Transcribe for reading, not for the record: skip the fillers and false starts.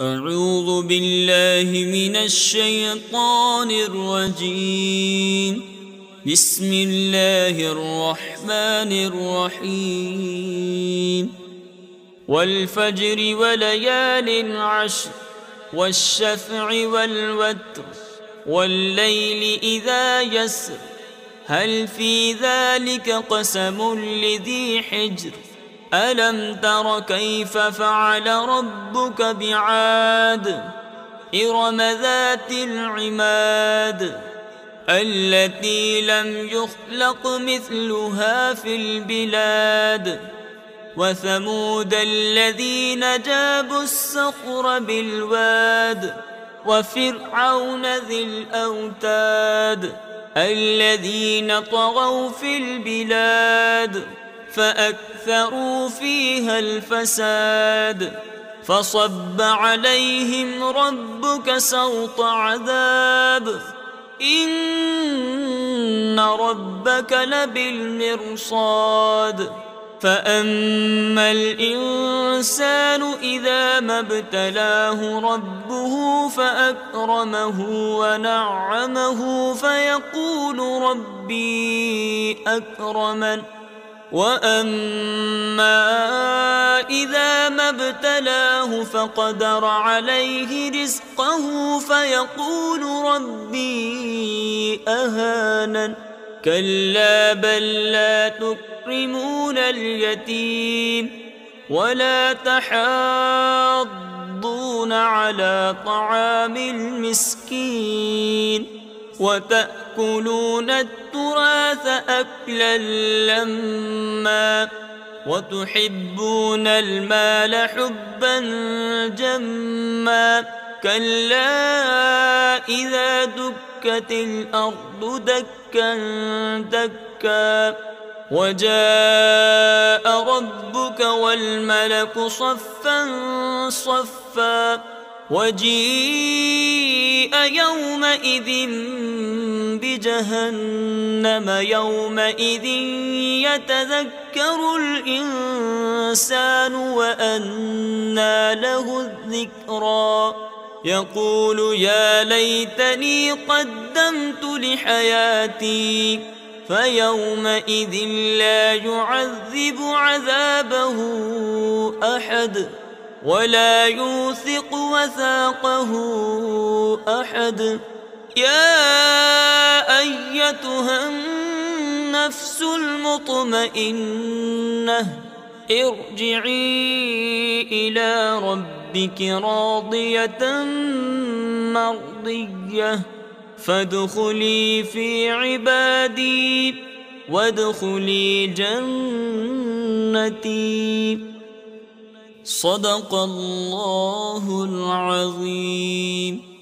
أعوذ بالله من الشيطان الرجيم. بسم الله الرحمن الرحيم. والفجر وليال عشر والشفع والوتر والليل إذا يسر هل في ذلك قسم لذي حجر ألم تر كيف فعل ربك بعاد إرم ذات العماد التي لم يخلق مثلها في البلاد وثمود الذين جابوا الصخر بالواد وفرعون ذي الأوتاد الذين طغوا في البلاد فأكثروا فيها الفساد فصب عليهم ربك سوط عذاب إن ربك لبالمرصاد فأما الإنسان إذا ما ابتلاه ربه فأكرمه ونعمه فيقول ربي أكرمن وأما إذا ما ابتلاه فقدر عليه رزقه فيقول ربي أهانن كلا بل لا تكرمون اليتيم ولا تحاضون على طعام المسكين وتأكلون التراث أكلا لما وتحبون المال حبا جما كلا إذا دكت الأرض دكا دكا وجاء ربك والملك صفا صفا وجيء يومئذ بجهنم يومئذ يتذكر الإنسان وأنى له الذكرى يقول يا ليتني قدمت لحياتي فيومئذ لا يعذب عذابه أحد ولا يوثق وثاقه أحد يا أيتها النفس المطمئنة ارجعي إلى ربك راضية مرضية فادخلي في عبادي وادخلي جنتي. صدق الله العظيم.